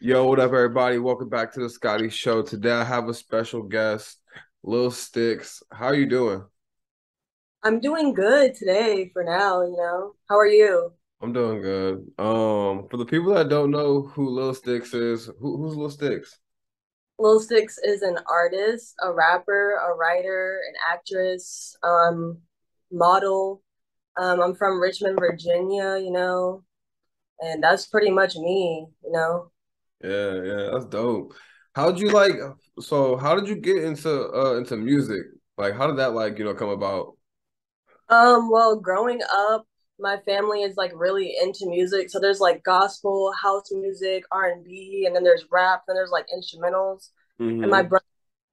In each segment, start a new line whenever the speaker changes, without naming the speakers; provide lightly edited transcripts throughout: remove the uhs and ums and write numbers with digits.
Yo, what up, everybody? Welcome back to the Scottie Show. Today I have a special guest, Lil Stix. How are you doing?
I'm doing good today for now. How are you?
I'm doing good. For the people that don't know who Lil Stix is, who's Lil Stix?
Lil Stix is an artist, a rapper, a writer, an actress, model. I'm from Richmond, Virginia, and that's pretty much me.
Yeah, that's dope. How'd you like? So, how did you get into music? Like, how did that come about?
Well, growing up, my family is like really into music. So there's like gospel, house music, R&B, and then there's rap, then there's like instrumentals. And my
Mm-hmm.
brother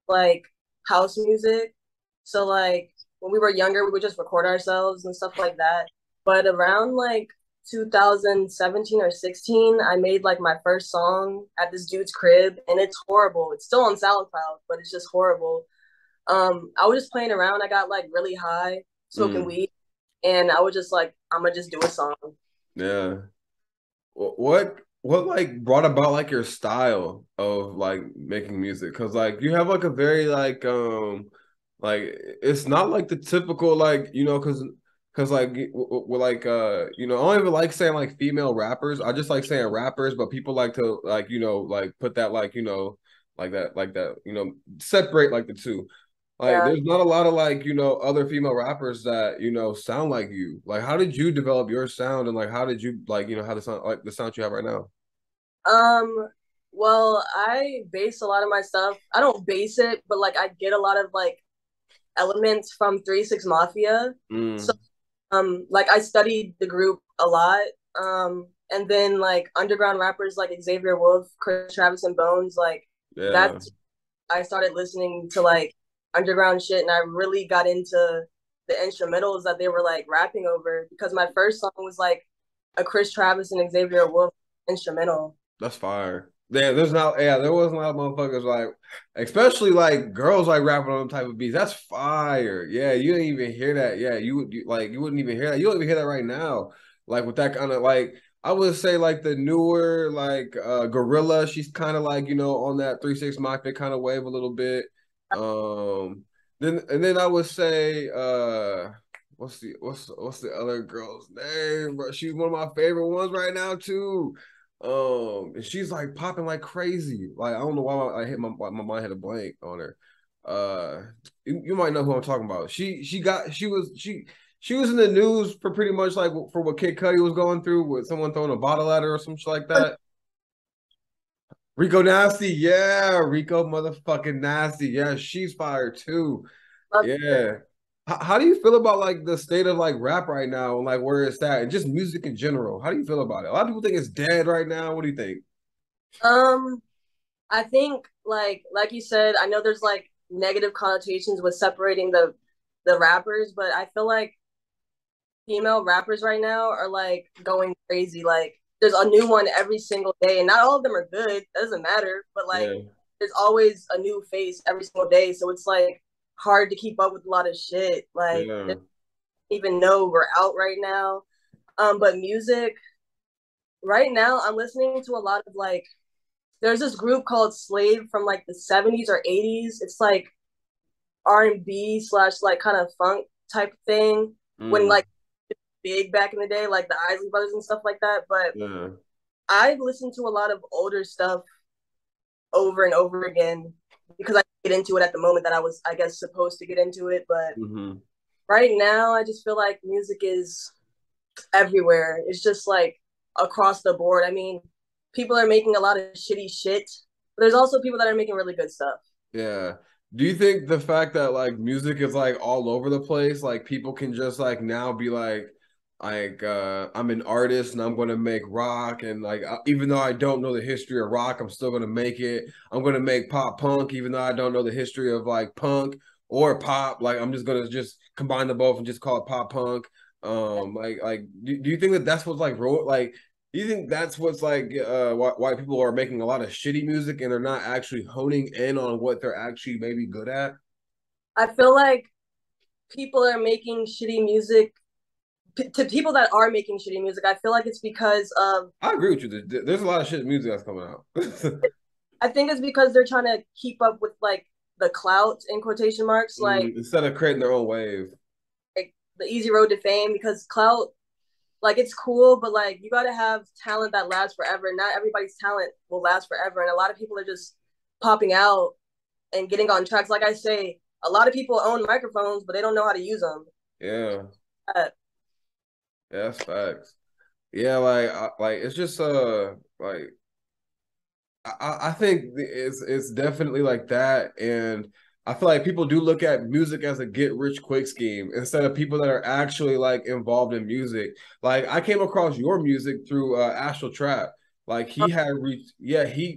like house music. So like when we were younger, we would just record ourselves and stuff like that. But around like 2017 or 16, I made like my first song at this dude's crib, and it's horrible. It's still on SoundCloud, but it's just horrible. I was just playing around. I got like really high, smoking
Mm,
weed, and I was just like, I'm gonna just do a song.
yeah. What like brought about like your style of like making music? Because like you have like a very like it's not like the typical like because like we're like I don't even like saying like female rappers. I just like saying rappers, but people like to like like put that like like that separate like the two. Like,
Yeah.
there's not a lot of like, other female rappers that, sound like you. Like, how did you develop your sound and like how did you like, have the sound like the sound you have right now?
Um, well, I base a lot of my stuff. I don't base it, but like I get a lot of like elements from 3 6 Mafia. So
Mm,
like I studied the group a lot. And then like underground rappers like Xavier Wolf, Chris Travis and Bones, like
yeah.
that's I started listening to like underground shit and I really got into the instrumentals that they were like rapping over because my first song was like a Chris Travis and Xavier Wolf instrumental.
That's fire. There wasn't a lot of motherfuckers like, especially like girls like rapping on them type of beats. That's fire. Yeah, you didn't even hear that. Yeah, you wouldn't even hear that. You don't even hear that right now. Like with that kind of like, I would say like the newer like Gorilla. She's kind of like on that 3 6 Mafia kind of wave a little bit. Um, then I would say what's the other girl's name, bro? She's one of my favorite ones right now too. And she's like popping like crazy. Like I don't know why I hit my mind had a blank on her. You might know who I'm talking about. She was in the news for pretty much like for what Kid Cudi was going through with someone throwing a bottle at her or some shit like that. Rico Nasty, yeah, Rico motherfucking Nasty, yeah, she's fired too. Yeah. How do you feel about like the state of like rap right now and like where it's at and just music in general? How do you feel about it? A lot of people think it's dead right now. What do you think?
Um, I think like you said, I know there's like negative connotations with separating the rappers, but I feel like female rappers right now are like going crazy. Like there's a new one every single day, and not all of them are good. It doesn't matter, but like
Yeah,
there's always a new face every single day. So it's like hard to keep up with a lot of shit. Like
yeah.
they don't even know we're out right now. But music right now, I'm listening to a lot of like there's this group called Slave from like the 70s or 80s. It's like R&B slash like kind of funk type thing. When
Mm,
like big back in the day, like the Isley Brothers and stuff like that. But
yeah.
I've listened to a lot of older stuff over and over again because I get into it at the moment that I was, I guess, supposed to get into it. But
Hmm.
right now, I just feel like music is everywhere. It's just like across the board. I mean, people are making a lot of shitty shit, but there's also people that are making really good stuff.
Yeah. Do you think the fact that like music is like all over the place, like people can just like now be like I'm an artist and I'm gonna make rock and like even though I don't know the history of rock, I'm still gonna make it. I'm gonna make pop punk even though I don't know the history of like punk or pop. Like I'm just gonna just combine the both and just call it pop punk. Do you think that that's what's like like do you think that's what's like why people are making a lot of shitty music and they're not actually honing in on what they're actually maybe good at?
I feel like people are making shitty music to people that are making shitty music, I feel like it's because of
I agree with you. There's a lot of shit music that's coming out.
I think it's because they're trying to keep up with like the clout in quotation marks,
Instead of creating their own wave.
like the easy road to fame. Because clout, like it's cool, but like you got to have talent that lasts forever. Not everybody's talent will last forever, and a lot of people are just popping out and getting on tracks. Like I say, a lot of people own microphones, but they don't know how to use them.
Yeah,
Uh,
yeah, that's facts. Yeah, like it's just like I think it's definitely like that, and I feel like people do look at music as a get rich quick scheme instead of people that are actually like involved in music. Like I came across your music through Astral Trap. Like he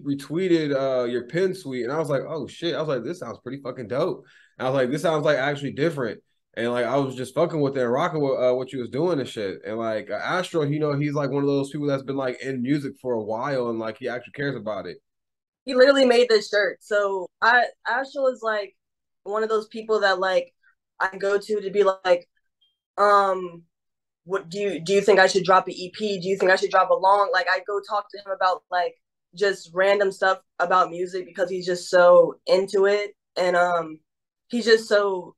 retweeted your pin suite, and I was like, oh shit! I was like, this sounds pretty fucking dope. And I was like, this sounds like actually different. And like I was just fucking with it and rocking with what you was doing and shit. And like Astro, he's like one of those people that's been like in music for a while and like he actually cares about it.
he literally made this shirt. So I Ashel is like one of those people that like I go to be like, um, what do you think I should drop an EP? Do you think I should drop a long? Like I go talk to him about like just random stuff about music because he's just so into it and he's just so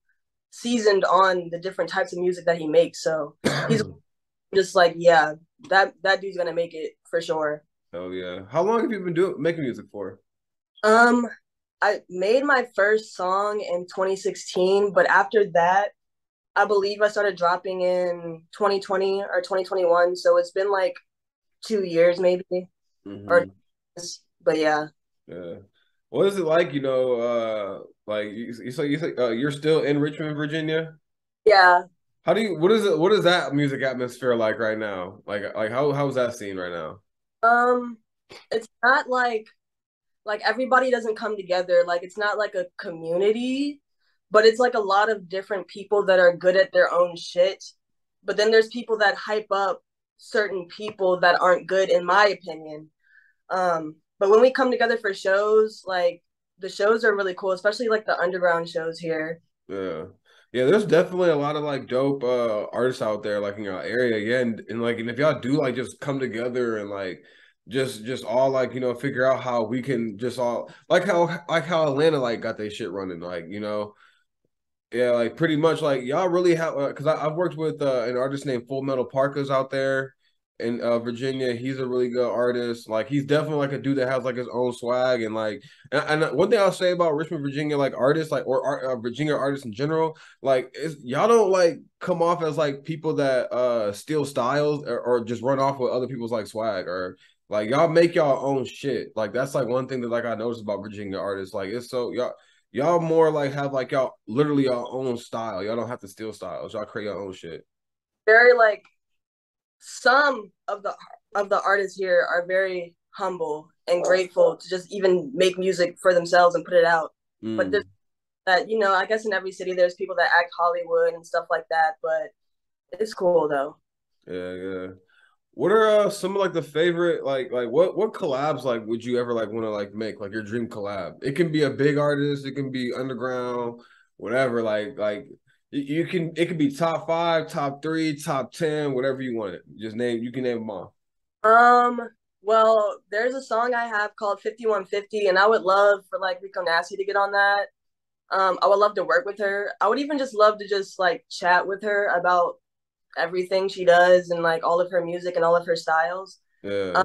seasoned on the different types of music that he makes. So he's just like, yeah, that dude's gonna make it for sure.
Oh yeah. How long have you been doing making music for?
Um, I made my first song in 2016, but after that, I believe I started dropping in 2020 or 2021. So it's been like 2 years maybe, or
Mm-hmm.
but yeah,
Yeah. What is it like, like you say you're still in Richmond, Virginia?
yeah.
How do you what is that music atmosphere like right now? Like how's that scene right now?
Um, it's not like everybody doesn't come together. Like it's not like a community, but it's like a lot of different people that are good at their own shit. But then there's people that hype up certain people that aren't good, in my opinion. But when we come together for shows, like the shows are really cool, especially like the underground shows here.
Yeah. Yeah, there's definitely a lot of like dope artists out there like in your area. Yeah, and if y'all do like just come together and like just all like, figure out how we can just all like how Atlanta like got their shit running, yeah, like pretty much like y'all really have because I've worked with an artist named Full Metal Parkas out there in Virginia. He's a really good artist. Like he's definitely like a dude that has like his own swag and like and one thing I'll say about Richmond, Virginia, like artists like or Virginia artists in general, like is y'all don't like come off as like people that steal styles or just run off with other people's like swag or like y'all make y'all own shit. Like that's like one thing that like I noticed about Virginia artists. Like it's so y'all more like have like y'all literally your own style. Y'all don't have to steal styles. Y'all create your own shit.
Very like some of the artists here are very humble and grateful to just even make music for themselves and put it out. But there's
Mm,
that, I guess in every city there's people that act Hollywood and stuff like that, but it's cool though.
yeah, yeah. What are some of like the favorite like what collabs like would you ever like want to like make like your dream collab? It can be a big artist, it can be underground, whatever. Like you can it could be top five, top three, top 10, whatever you want it. Just name you can name them all.
Um, well, there's a song I have called 5150, and I would love for like Rico Nasty to get on that. I would love to work with her. I would even just love to just like chat with her about everything she does and like all of her music and all of her styles. Um,
Yeah.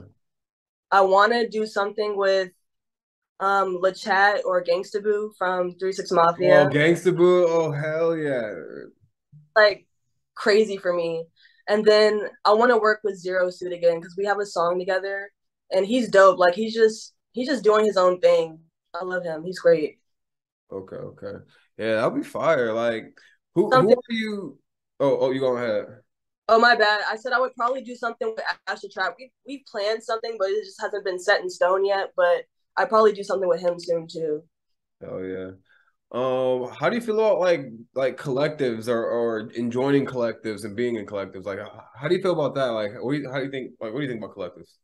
I want to do something with Lachat or Gangsta Boo from 3 6
Oh,
Mafia.
Gangsta Boo. Oh, hell yeah.
Like crazy for me. And then I want to work with Zero Suit again because we have a song together, and he's dope. Like he's just doing his own thing. I love him. He's great.
Okay, okay. Yeah, that'll be fire. Like who
Something.
are you? Oh, you go ahead.
Oh my bad. I said I would probably do something with Asher Trap. We planned something, but it just hasn't been set in stone yet. But I probably do something with him soon too.
Hell yeah. How do you feel about like collectives or in joining collectives and being in collectives? Like, how do you feel about that? Like, how do you think? Like, what do you think about collectives?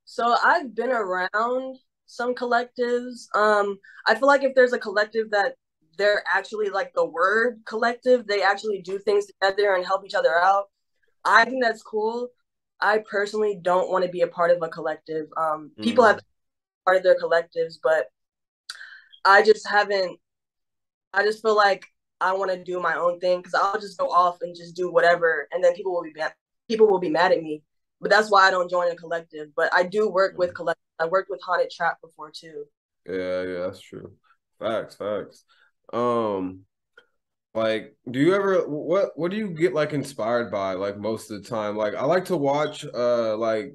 So I've been around some collectives. I feel like if there's a collective that they're actually like the word collective. They actually do things together and help each other out. I think that's cool. I personally don't want to be a part of a collective. People have
Mm.
part of their collectives, but I just haven't. I just feel like I want to do my own thing because I'll just go off and just do whatever, and then people will be mad at me. But that's why I don't join a collective. But I do work with collective. I worked with Haunted Trap before too.
Yeah, yeah, that's true. Facts, facts. Um, like, do you ever what do you get like inspired by like most of the time? Like, I like to watch like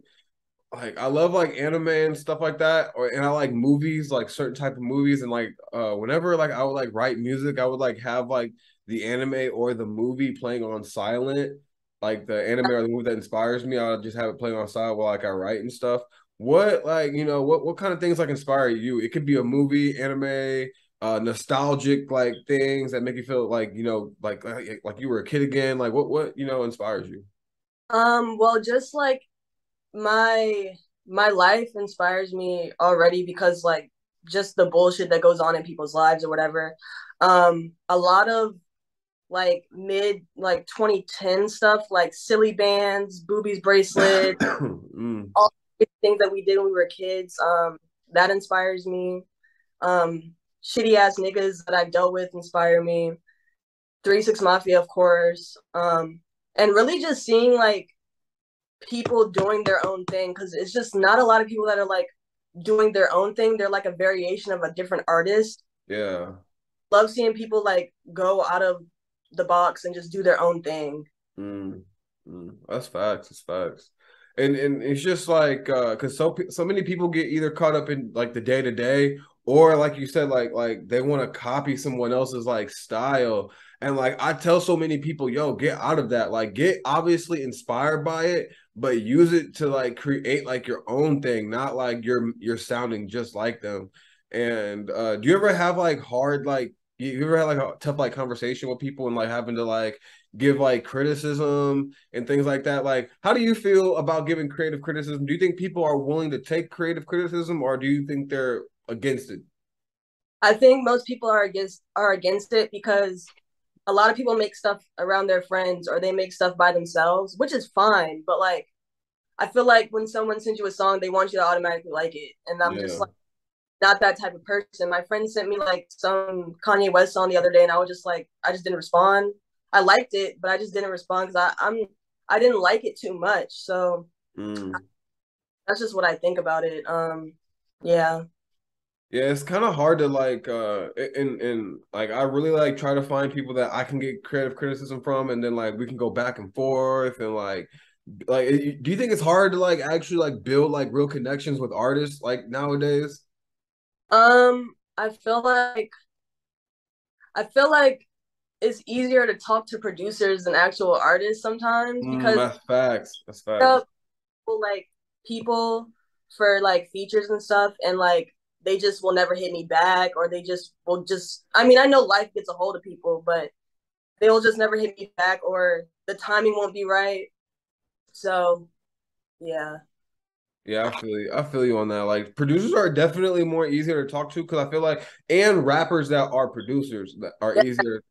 I love like anime and stuff like that, or and I like movies, like certain type of movies, and like whenever like I would like write music, I would like have like the anime or the movie playing on silent, like the anime or the movie that inspires me, I'll just have it playing on silent while like I write and stuff. What like what kind of things like inspire you? It could be a movie, anime, nostalgic like things that make you feel like like you were a kid again. Like what inspires you?
Well, just like my my life inspires me already because like just the bullshit that goes on in people's lives or whatever. A lot of like mid like 2010 stuff like silly bands, boobies bracelet,
Mm.
all the things that we did when we were kids. That inspires me. Shitty ass niggas that I've dealt with inspire me. 3 6 Mafia, of course. And really just seeing like people doing their own thing because it's just not a lot of people that are like doing their own thing. They're like a variation of a different artist.
Yeah.
Love seeing people like go out of the box and just do their own thing.
Mm, that's facts. It's facts. And it's just like because so many people get either caught up in like the day to day, or like you said, like they want to copy someone else's like style. And like I tell so many people, yo, get out of that. Like get obviously inspired by it, but use it to like create like your own thing, not like you're sounding just like them. And do you ever have like hard like you ever had like a tough like conversation with people and like having to like give like criticism and things like that? Like, how do you feel about giving creative criticism? Do you think people are willing to take creative criticism, or do you think they're against it?
I think most people are against it because a lot of people make stuff around their friends or they make stuff by themselves, which is fine. But like, I feel like when someone sends you a song, they want you to automatically like it, and I'm just
Yeah.
like not that type of person. My friend sent me like some Kanye West song the other day, and I was just like, I just didn't respond. I liked it, but I just didn't respond because I didn't like it too much. So
Mm.
that's just what I think about it. Yeah.
Yeah, it's kind of hard to like and like I really like try to find people that I can get creative criticism from, and then like we can go back and forth and like do you think it's hard to like actually like build like real connections with artists like nowadays?
I feel like I feel like it's easier to talk to producers than actual artists sometimes because
That's facts. That's facts.
uh, like people for like features and stuff, and like they just will never hit me back, or they just will just. I mean, I know life gets a hold of people, but they will just never hit me back, or the timing won't be right. So yeah.
Yeah, I feel you. I feel you on that. Like producers are definitely more easier to talk to because I feel like and rappers that are producers that are
Yeah,
easier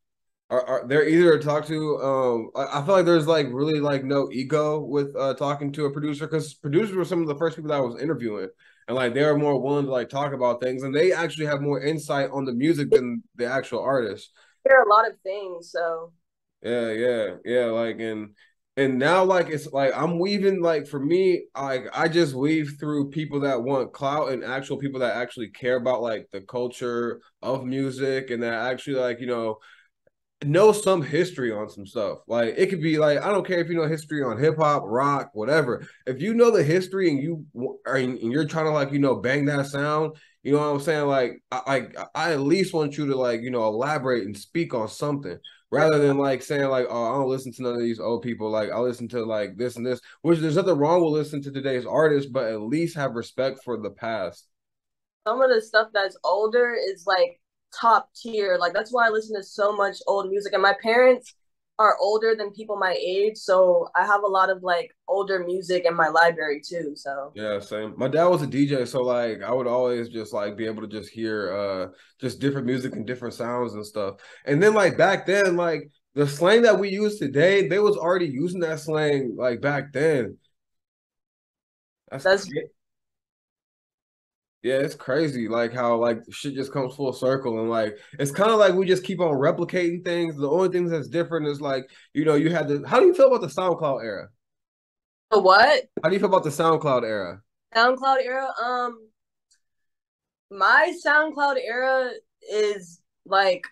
are they're easier to talk to. I feel like there's like really like no ego with talking to a producer because producers were some of the first people that I was interviewing, and like they're more willing to like talk about things, and they actually have more insight on the music than the actual artist.
hear a lot of things. So
Yeah, yeah, yeah. Like and now like it's like I'm weaving like for me, like I just weave through people that want clout and actual people that actually care about like the culture of music and that actually like, know some history on some stuff. Like it could be like I don't care if you know history on hip hop, rock, whatever. If you know the history and and you're trying to like bang that sound, you know what I'm saying? Like I at least want you to like elaborate and speak on something rather than like saying like oh I don't listen to none of these old people. Like I listen to like this and this, which there's nothing wrong with listening to today's artists, but at least have respect for the past.
some of the stuff that's older is like top tier. Like that's why I listen to so much old music. And my parents, are older than people my age, so I have a lot of like older music in my library too. So
Yeah, same. My dad was a DJ, so like I would always just like be able to just hear just different music and different sounds and stuff. And then like back then, like the slang that we use today, they was already using that slang like back then. That's
that's
crazy. Yeah, it's crazy like how like shit just comes full circle and like it's kind of like we just keep on replicating things. The only things that's different is like, you had the how do you feel about the SoundCloud era?
the what?
How do you feel about the SoundCloud era?
SoundCloud era. My SoundCloud era is like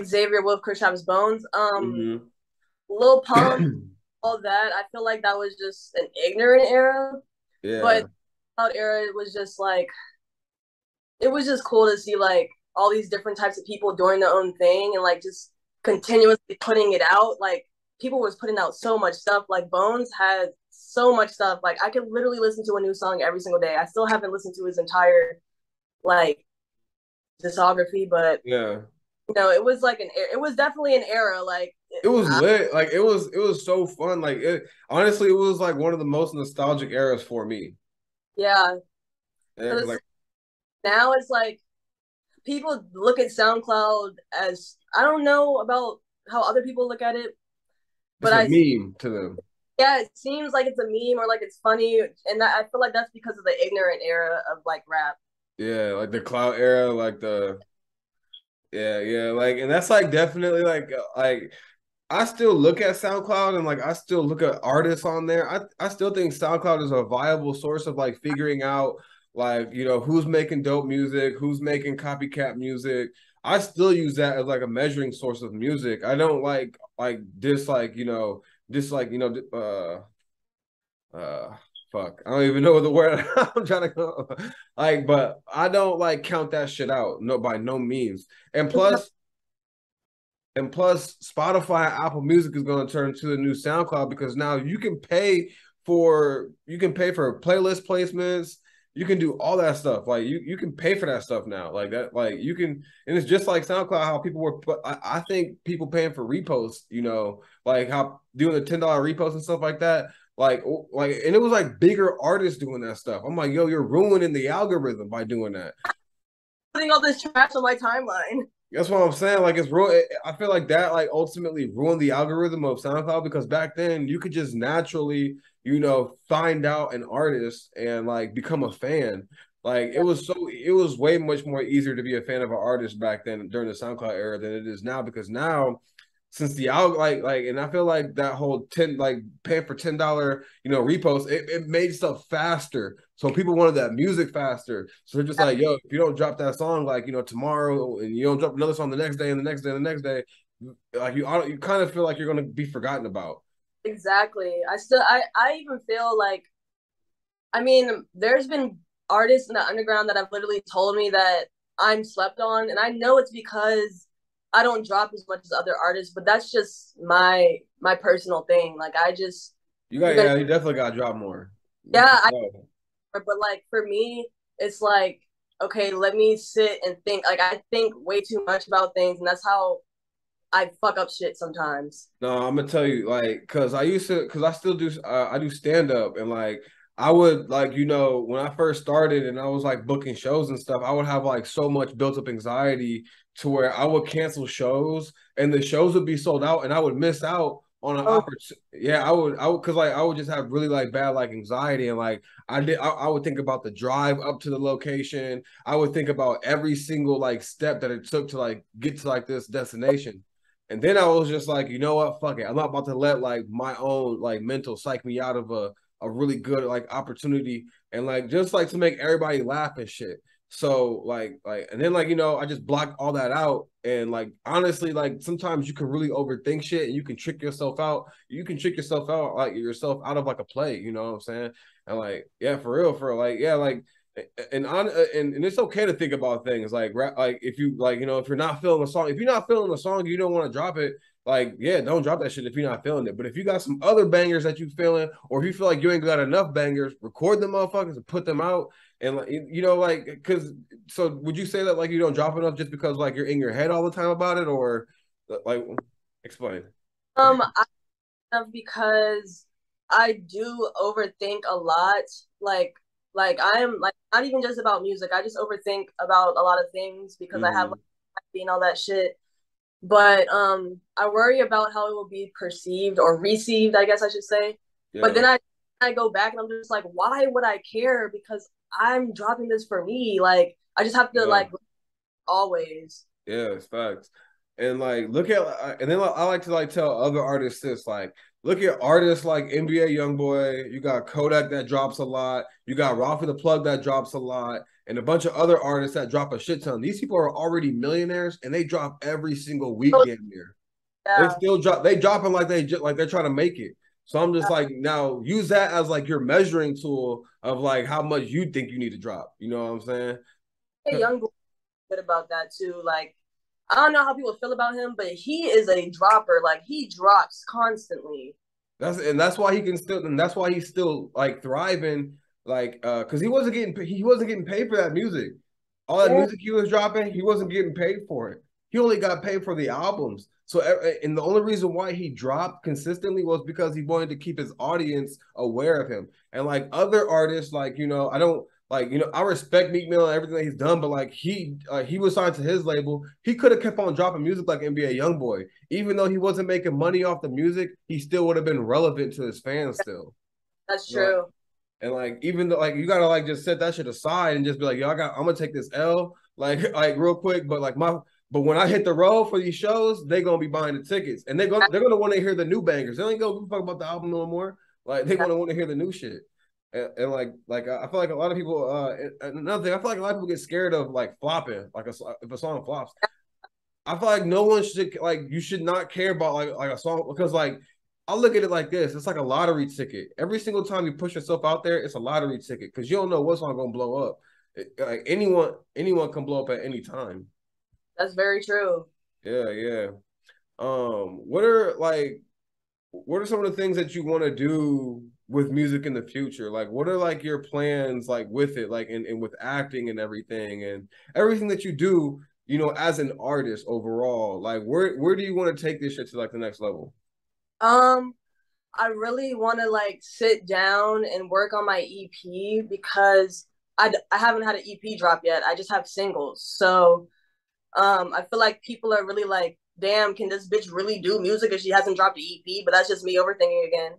Xavier Wolf, Chris Travis Bones,
Hmm.
Lil Pump, all that. I feel like that was just an ignorant era,
Yeah.
but SoundCloud era was just like it was just cool to see like all these different types of people doing their own thing and like just continuously putting it out. Like people was putting out so much stuff. Like Bones had so much stuff. Like I could literally listen to a new song every single day. I still haven't listened to his entire like discography, but
Yeah.
it was like it was definitely an era. Like
It was lit. Like it was so fun. Like it honestly, it was like one of the most nostalgic eras for me.
yeah,
Yeah, 'cause,
because
like
now it's like people look at SoundCloud as I don't know about how other people look at it,
it's
but
a
I
meme to them.
yeah, it seems like it's a meme or like it's funny, and I feel like that's because of the ignorant era of like rap.
Yeah, like the cloud era, like the yeah, yeah, like and that's like definitely like I still look at SoundCloud and like I still look at artists on there. I still think SoundCloud is a viable source of like figuring out like who's making dope music, who's making copycat music. I still use that as like a measuring source of music. I don't like dislike dislike uh fuck. I don't even know the word I'm trying to go. Like, but I don't like count that shit out. No, by no means. And plus, Spotify and Apple Music is going to turn to the new SoundCloud because now you can pay for playlist placements. You can do all that stuff. Like you can pay for that stuff now. Like that. Like you can, and it's just like SoundCloud. How people were. I think people paying for reposts. Like how doing the $10 reposts and stuff like that. And it was like bigger artists doing that stuff. I'm like, yo, you're ruining the algorithm by doing that.
Putting all this trash on my timeline.
That's what I'm saying. Like it's real. I feel like that like ultimately ruined the algorithm of SoundCloud because back then you could just naturally, find out an artist and like become a fan. Like
Yeah,
it was way much more easier to be a fan of an artist back then during the SoundCloud era than it is now because now since the out and I feel like that whole 10 like paying for $10 repost it made stuff faster so people wanted that music faster so they're just like yo if you don't drop that song like tomorrow and you don't drop another song the next day and the next day and the next day like you kind of feel like you're going to be forgotten about.
exactly. I even feel like I mean, there's been artists in the underground that have literally told me that I'm slept on, and I know it's because I don't drop as much as other artists, but that's just my personal thing. Like I just
You got
you're gonna
yeah you definitely got to drop more.
yeah,
That's for
I
sure.
but like for me, it's like okay, let me sit and think. Like I think way too much about things, and that's how I fuck up shit sometimes.
No, I'm gonna tell you, like, cause I still do, I do stand up, and like, I would like, when I first started and I was like booking shows and stuff, I would have like so much built up anxiety to where I would cancel shows and the shows would be sold out, and I would miss out on an
Oh,
opportunity. Yeah, cause like I would just have really like bad like anxiety, and like I would think about the drive up to the location. I would think about every single like step that it took to like get to like this destination. And then I was just like, you know what? Fuck it. I'm not about to let like my own like mental psych me out of a really good like opportunity and like just like to make everybody laugh and shit. So and then like I just blocked all that out and like honestly like sometimes you can really overthink shit and you can trick yourself out. You can trick yourself out like yourself out of like a play, you know what I'm saying? And like yeah, for real, like yeah, like and it's okay to think about things like if you like if you're not feeling a song if you're not feeling a song you don't want to drop it like yeah don't drop that shit if you're not feeling it but if you got some other bangers that you feeling or if you feel like you ain't got enough bangers record them motherfuckers and put them out and like like because so would you say that like you don't drop enough just because like you're in your head all the time about it or like explain.
I have because I do overthink a lot. Like, I am like not even just about music. I just overthink about a lot of things because I have like and all that shit. But I worry about how it will be perceived or received, I guess I should say. But
Yeah,
then I go back and I'm just like, why would I care? Because I'm dropping this for me. Like I just have to
yeah.
like always.
Yeah, it's facts. And like, look at, and then I like to like tell other artists this, like, look at artists like NBA YoungBoy. You got Kodak that drops a lot. You got Ralphie the Plug that drops a lot, and a bunch of other artists that drop a shit ton. These people are already millionaires, and they drop every single week, damn near. They
Yeah.
still drop. They dropping like they're trying to make it. So I'm just like, now use that as like your measuring tool of like how much you think you need to drop. You know what I'm saying?
Hey, young boy good about that too. Like I don't know how people feel about him, but he is a dropper. Like he drops constantly.
That's why he can still, and that's why he's still like thriving, like because he wasn't getting paid for that music. All that
Yeah,
music he was dropping, he wasn't getting paid for it. He only got paid for the albums. So and the only reason why he dropped consistently was because he wanted to keep his audience aware of him. And like other artists, like I don't like I respect Meek Mill and everything that he's done, but like he was signed to his label. He could have kept on dropping music like NBA YoungBoy. Even though he wasn't making money off the music, he still would have been relevant to his fans still.
that's
You know, like,
true.
and like even though like you gotta like just set that shit aside and just be like, yo, I'm gonna take this L like real quick. But when I hit the road for these shows, they gonna be buying the tickets and they're gonna want to hear the new bangers. They ain't gonna give a fuck about the album no more. Like they gonna want to hear the new shit. And like I feel like a lot of people another thing, I feel like a lot of people get scared of like flopping, like if a song flops. I feel like no one should like you should not care about like a song because like I look at it like this. It's like a lottery ticket. Every single time you push yourself out there, it's a lottery ticket because you don't know what's not gonna blow up. Like anyone can blow up at any time.
That's very true.
Yeah, yeah. What are some of the things that you want to do with music in the future? Like what are like your plans like with it, like and with acting and everything that you do, as an artist overall? Like where do you want to take this shit to like the next level?
Um, I really want to like sit down and work on my EP because I haven't had an EP drop yet. I just have singles. So I feel like people are really like, damn, can this bitch really do music if she hasn't dropped an EP? But that's just me overthinking again.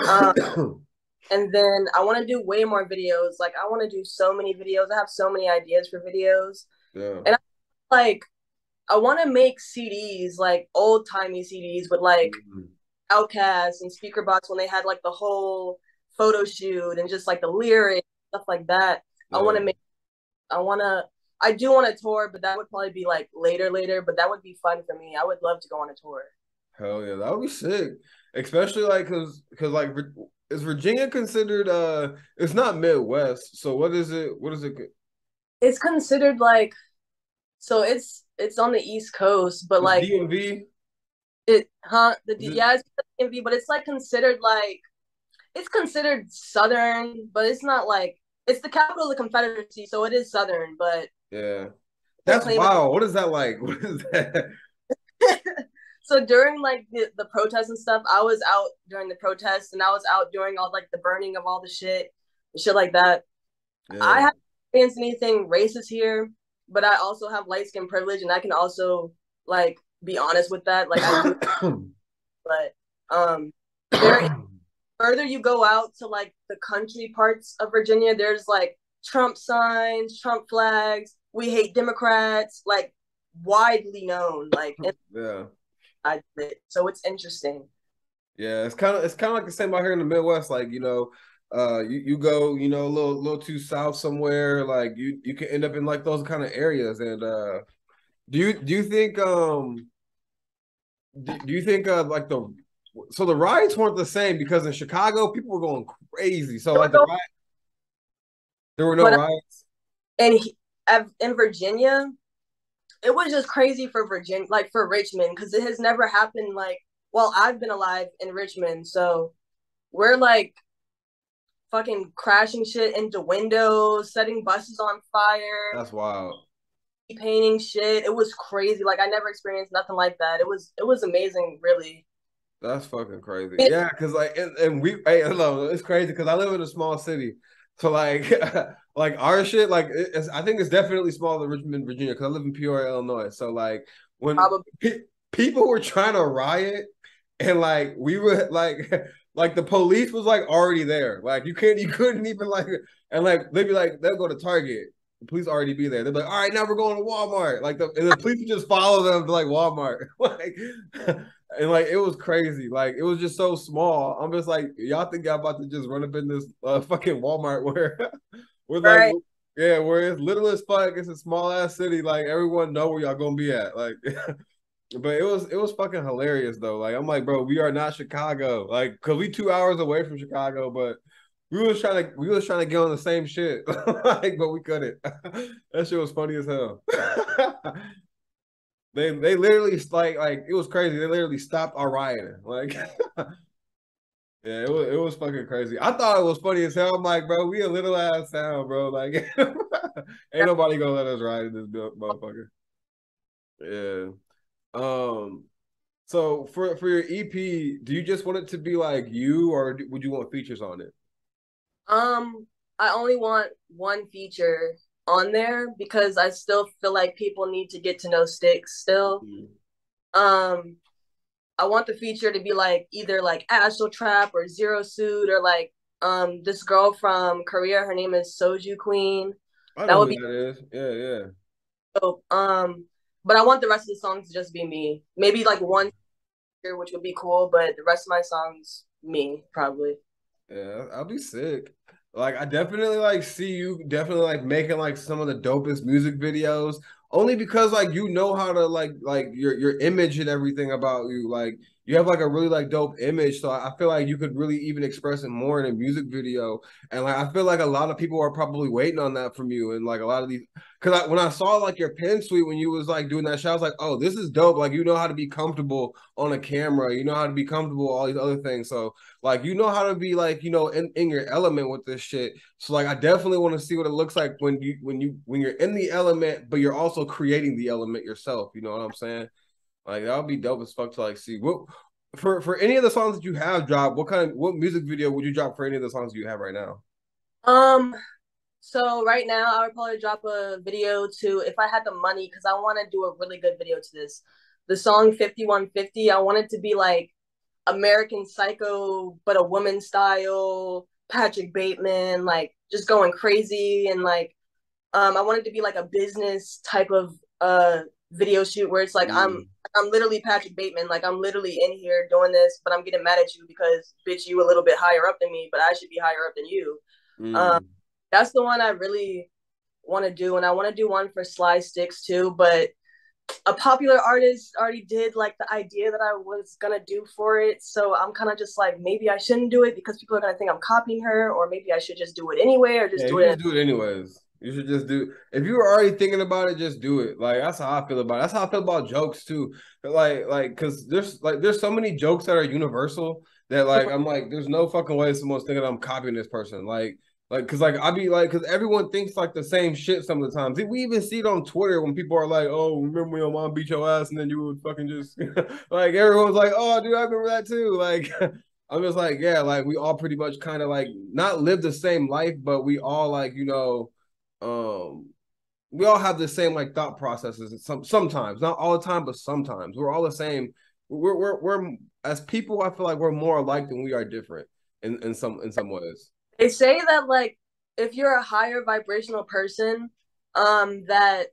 Um, and then I want to do way more videos. Like I want to do so many videos. I have so many ideas for videos.
Yeah.
And like I want to make CDs, like old timey CDs with like
Mhm.
Outcast and Speaker Box when they had like the whole photo shoot and just like the lyrics, stuff like that. I want
Yeah.
to make, I want to, I do want to tour, but that would probably be like later, but that would be fun for me. I would love to go on a tour.
Hell yeah, that would be sick. Especially like cause like is Virginia considered it's not Midwest. So what is it? What is it?
It's considered like, so it's on the East Coast, but
The
like
DMV? Is it
yeah, it's DMV, but it's like considered like, it's considered Southern, but it's not like, it's the capital of the Confederacy, so it is Southern, but
yeah.
they
That's
claim it.
wild. What is that like? What is that?
So during like the protests and stuff, I was out during the protests and I was out during all like the burning of all the shit like that. I
Yeah.
haven't experienced anything racist here, but I also have light skin privilege and I can also like be honest with that. Like I do, but there further you go out to like the country parts of Virginia, there's like Trump signs, Trump flags. We hate Democrats, like widely known. Like
Yeah.
so it's interesting.
Yeah, it's kind of like the same out here in the Midwest. Like, you go, a little too south somewhere, like you can end up in like those kind of areas. And do you think do you think like the riots weren't the same because in Chicago people were going crazy. So like there were no
But
riots.
in in Virginia, it was just crazy for Virginia, like for Richmond, because it has never happened. Like, well, I've been alive in Richmond, so we're like fucking crashing shit into windows, setting buses on fire,
That's wild.
painting shit. It was crazy. Like I never experienced nothing like that. It was amazing, really.
That's fucking crazy. Yeah, because like, and we, hey, hello, it's crazy because I live in a small city, so like, like our shit, like, I think it's definitely smaller than Richmond, Virginia, because I live in Peoria, Illinois. So like, when
Probably
people were trying to riot, and like we were like, like the police was like already there. Like you couldn't even like, and like they'd be like, they'll go to Target. The police already be there. They'd be like, all right, now we're going to Walmart. Like and the police would just follow them to like Walmart. Like and like it was crazy. Like it was just so small. I'm just like, y'all think y'all about to just run up in this fucking Walmart where we're like,
right.
yeah, where it's little as fuck. It's a small ass city. Like everyone know where y'all gonna be at. Like but it was fucking hilarious though. Like I'm like, bro, we are not Chicago. Like, cause we 2 hours away from Chicago, but we was trying to get on the same shit. Like, but we couldn't. That shit was funny as hell. They literally like it was crazy. They literally stopped our rioting. Like yeah, it was fucking crazy. I thought it was funny as hell. I'm like, bro, we a little ass town, bro. Like ain't nobody gonna let us ride in this motherfucker. Yeah. Um so for your EP, do you just want it to be like you or would you want features on it?
Um, I only want one feature on there because I still feel like people need to get to know Sticks still.
Mhm.
Um, I want the feature to be like either like Astral Trap or Zero Suit or like this girl from Korea, her name is Soju Queen.
I
That
know
would
who
be
that is. Yeah, yeah.
dope. But I want the rest of the songs to just be me. Maybe like one feature, which would be cool, but the rest of my songs me probably.
Yeah, I'll be sick. Like I definitely like see you definitely like making like some of the dopest music videos only because like you know how to like your image and everything about you. Like you have like a really like dope image. So I feel like you could really even express it more in a music video. And like I feel like a lot of people are probably waiting on that from you. And like a lot of these because when I saw like your pen suite when you was like doing that shit, I was like, oh, this is dope. Like you know how to be comfortable on a camera, you know how to be comfortable, all these other things. So like you know how to be like, in your element with this shit. So like I definitely want to see what it looks like when you're in the element, but you're also creating the element yourself. You know what I'm saying? Like that would be dope as fuck to like see. What for any of the songs that you have dropped, what music video would you drop for any of the songs you have right now?
Um, so right now I would probably drop a video to if I had the money because I want to do a really good video to this. The song 5150, I want it to be like American Psycho, but a woman style, Patrick Bateman, like just going crazy and like I want it to be like a business type of video shoot where it's like
Mm,
I'm literally Patrick Bateman, like I'm literally in here doing this, but I'm getting mad at you because bitch you a little bit higher up than me, but I should be higher up than you. Um,
mm.
that's the one I really want to do, and I want to do one for Sly Sticks too, but a popular artist already did like the idea that I was gonna do for it. So I'm kind of just like maybe I shouldn't do it because people are gonna think I'm copying her, or maybe I should just do it anyway, or just
Yeah,
do
you
it.
just do it anyways. You should just do. If you were already thinking about it, just do it. Like that's how I feel about it. That's how I feel about jokes too. Because there's so many jokes that are universal that like I'm like, there's no fucking way someone's thinking I'm copying this person. Because like I be like, because everyone thinks like the same shit some of the times. We even see it on Twitter when people are like, "Oh, remember when your mom beat your ass and then you would fucking just like everyone's like, oh, dude, I remember that too." Like I'm just like, yeah, like we all pretty much kind of like not live the same life, but we all like, um, we all have the same like thought processes. Sometimes, not all the time, but sometimes we're all the same. We're as people, I feel like we're more alike than we are different in some ways.
They say that like if you're a higher vibrational person, that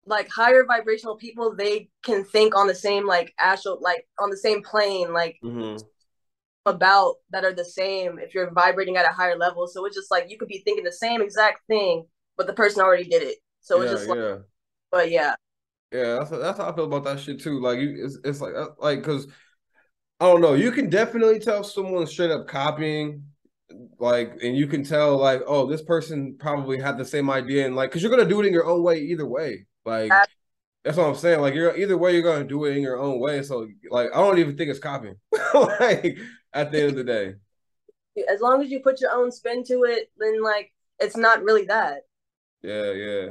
like higher vibrational people they can think on the same like astral like on the same plane like
Mm-hmm.
about that are the same if you're vibrating at a higher level. So it's just like you could be thinking the same exact thing, but the person already did it. So it's
Yeah,
just like,
yeah,
but yeah,
yeah. That's how I feel about that shit too. Like it's like because I don't know. You can definitely tell someone straight up copying, like, and you can tell, like, oh, this person probably had the same idea, and like, because you're gonna do it in your own way either way. Like, that's what I'm saying. Like, you're either way, you're gonna do it in your own way. So, like, I don't even think it's copying. Like, at the end of the day,
as long as you put your own spin to it, then like it's not really that.
yeah, yeah.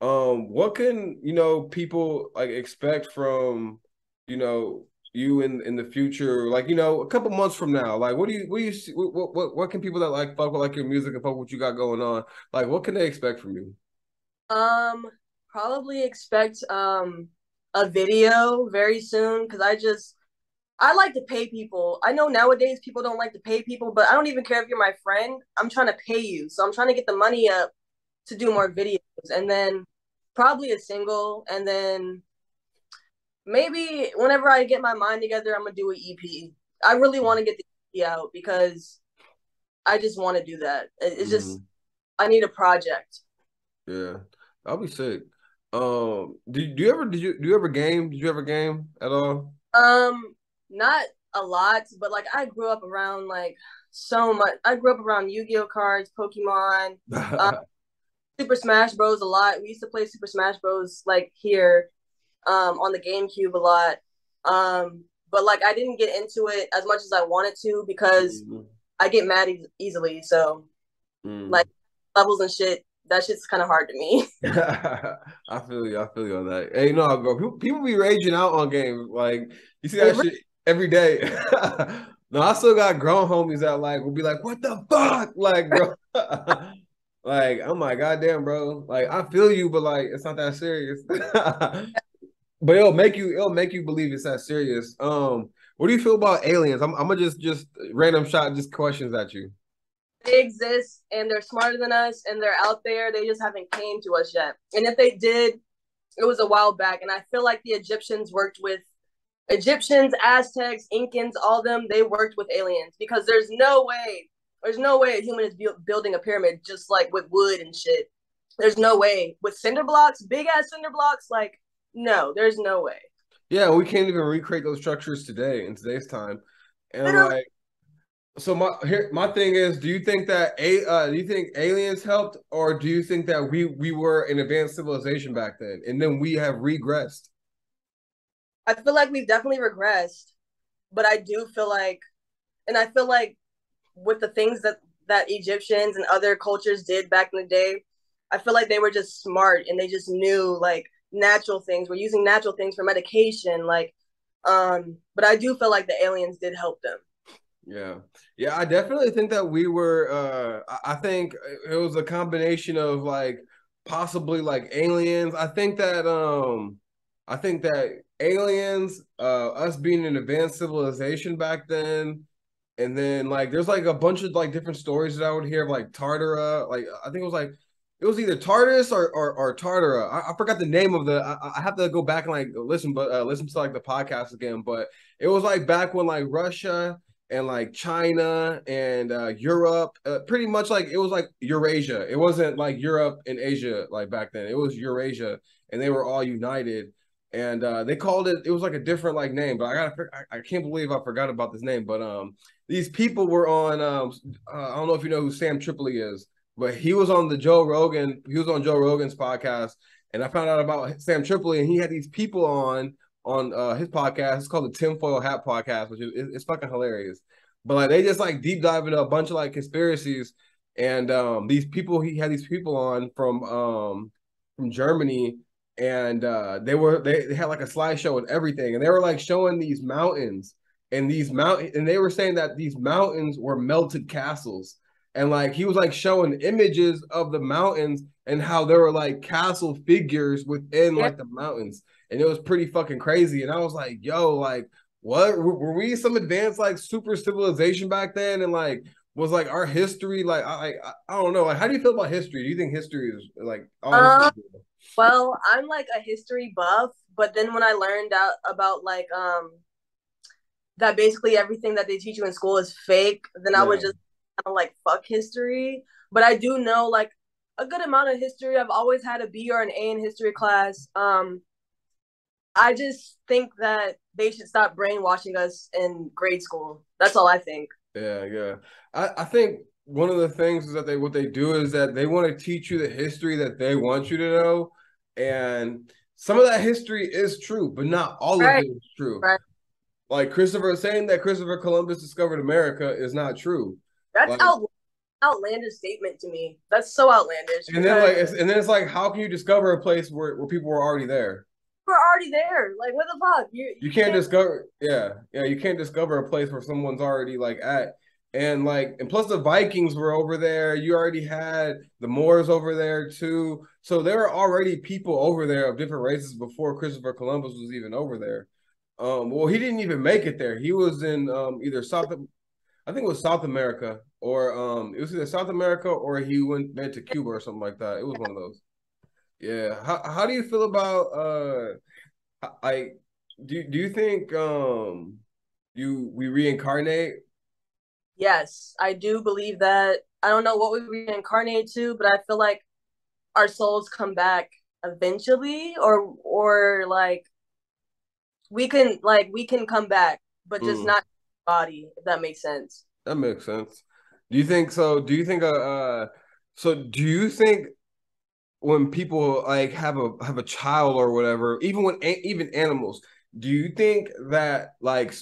What can people like expect from, you know? you in the future, like, you know, a couple months from now? Like, what do you see, what can people that like fuck with like your music and fuck with what you got going on, like, what can they expect from you?
Um, Probably expect a video very soon because I like to pay people. I know nowadays people don't like to pay people, but I don't even care if you're my friend. I'm trying to pay you. So I'm trying to get the money up to do more videos and then probably a single and then maybe whenever I get my mind together, I'm gonna do an EP. I really want to get the EP out because I just want to do that. It's just
Mm,
I need a project.
yeah, I'll be sick. Do you ever game? Did you ever game at all?
Not a lot, but like I grew up around like so much. I grew up around Yu-Gi-Oh cards, Pokemon, um, Super Smash Bros. A lot. We used to play Super Smash Bros. Like here, on the GameCube a lot. But like I didn't get into it as much as I wanted to because
Mm,
I get mad easily. So like
mm.
levels and shit, that shit's kind of hard to me.
I feel you. I feel you on that. Hey, no, bro. People be raging out on games. Like, you see
They
that shit every day. No, I still got grown homies that like will be like, "What the fuck?" Like, bro. Like, I'm like, goddamn, bro. Like, I feel you, but like, it's not that serious. But it'll make you believe it's that serious. What do you feel about aliens? I'm gonna just random shot just questions at you.
they exist and they're smarter than us and they're out there. They just haven't came to us yet. And if they did, it was a while back. And I feel like the Egyptians worked with Egyptians, Aztecs, Incans, all of them, they worked with aliens because there's no way a human is building a pyramid just like with wood and shit. There's no way with cinder blocks, big ass cinder blocks. Like, no, there's no way.
Yeah, we can't even recreate those structures today in today's time. And
Literally,
like, so my thing is, do you think aliens helped, or do you think that we were an advanced civilization back then, and then we have regressed?
I feel like we've definitely regressed, but I do feel like, and I feel like with the things that Egyptians and other cultures did back in the day, I feel like they were just smart and they just knew like natural things. We're using natural things for medication, like but I do feel like the aliens did help them.
Yeah. Yeah, I definitely think that we were I think it was a combination of like possibly like aliens. I think that aliens, us being an advanced civilization back then, and then like there's like a bunch of like different stories that I would hear of like Tartara. Like I think it was either Tartarus or Tartara. I forgot the name of I have to go back and like listen to like the podcast again. But it was like back when like Russia and like China and Europe, pretty much like it was like Eurasia. It wasn't like Europe and Asia like back then. It was Eurasia, and they were all united. And they called it. It was like a different like name, but I can't believe I forgot about this name. But these people were on. I don't know if you know who Sam Tripoli is, but he was on the Joe Rogan. He was on Joe Rogan's podcast, and I found out about Sam Tripoli, and he had these people on his podcast. It's called the Tinfoil Hat Podcast, which is it's fucking hilarious. But like they just like deep dive into a bunch of like conspiracies, and he had these people on from Germany, and they had like a slideshow and everything, and they were like showing these mountains and they were saying that these mountains were melted castles, and like he was like showing images of the mountains and how there were like castle figures within
Yeah.
like the mountains, and it was pretty fucking crazy. And I was like, yo, like what were we some advanced like super civilization back then? And like was like our history like I don't know, like how do you feel about history? Do you think history is like all history
Um,
is good?
well, I'm like a history buff, but then when I learned out about like that basically everything that they teach you in school is fake, then I was
Yeah.
just kind of like fuck history. But I do know like a good amount of history. I've always had a B or an A in history class. I just think that they should stop brainwashing us in grade school. That's all I think.
Yeah, yeah. I think one of the things is that what they do is that they want to teach you the history that they want you to know. And some of that history is true, but not all of
Right,
it is true.
right.
Like Christopher saying that Christopher Columbus discovered America is not true.
That's
Like,
outlandish statement to me. That's so outlandish
and then
because
it's like, how can you discover a place where people were already there?
we're already there. Like, what the fuck?
You
You
can't
can't.
discover, yeah, you can't discover a place where someone's already like at. And plus the Vikings were over there. You already had the Moors over there too. So there were already people over there of different races before Christopher Columbus was even over there. Well, he didn't even make it there. He was in either I think it was South America, or it was either South America or he went to Cuba or something like that. It was one of those. Yeah. How do you feel about I do you think we reincarnate?
Yes, I do believe that. I don't know what we reincarnate to, but I feel like our souls come back eventually, or like we can come back, but just
Mm,
not body, if that makes sense.
that makes sense. Do you think so? Do you think when people like have a child or whatever, even even animals, do you think that like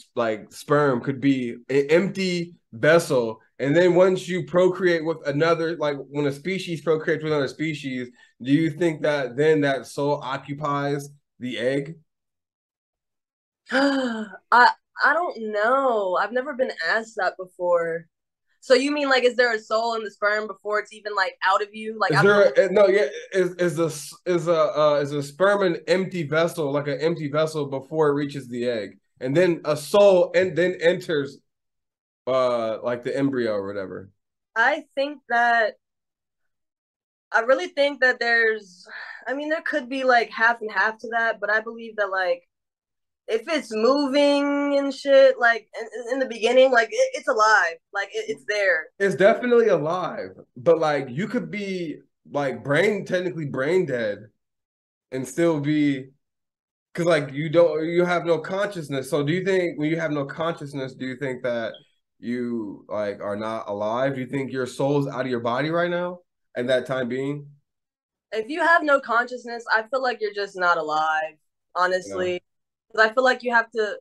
sperm could be an empty vessel, and then once you procreate with another, like when a species procreates with another species, do you think that then that soul occupies the egg?
I don't know. I've never been asked that before. So you mean like, is there a soul in the sperm before it's even like out of you, like
Is
out of
there
the womb?
no? Yeah, is a sperm an empty vessel, like an empty vessel before it reaches the egg, and then a soul and then enters like the embryo or whatever.
I think that I really think that there's, I mean, there could be like half and half to that, but I believe that like if it's moving and shit, like in the beginning, like it's alive, like it's there.
It's definitely alive, but like you could be like technically brain dead and still be, because like you have no consciousness. So do you think when you have no consciousness, do you think that you like are not alive? Do you think your soul's out of your body right now at that time being?
If you have no consciousness, I feel like you're just not alive,
Yeah.
honestly. Because I feel like you have to,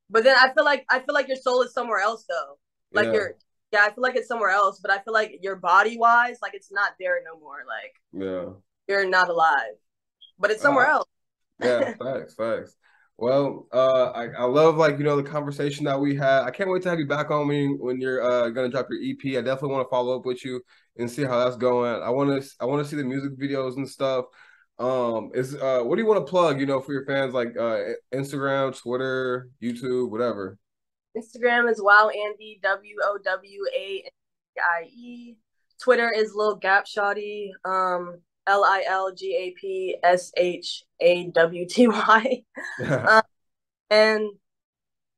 but then I feel like your soul is somewhere else though. Like
Yeah.
yeah, I feel like it's somewhere else, but I feel like your body wise, like it's not there no more. Like
Yeah.
you're not alive, but it's somewhere
Uh,
else.
yeah, facts, facts. Well, I love like the conversation that we had. I can't wait to have you back on me when you're gonna drop your EP. I definitely want to follow up with you and see how that's going. I want to see the music videos and stuff. Is what do you want to plug? For your fans, like Instagram, Twitter, YouTube, whatever.
Instagram is Wow Andy, WOWANDIE. Twitter is Lil Gap Shotty, LILGAPSHAWTY. And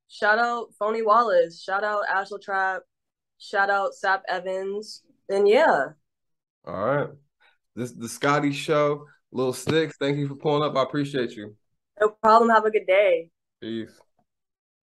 shout out Phony Wallace, shout out Ashel Trap, shout out Sap Evans, and yeah,
All right, this is the Scottie Show. Lil Stix, thank you for pulling up. I appreciate you.
no problem. Have a good day.
Peace.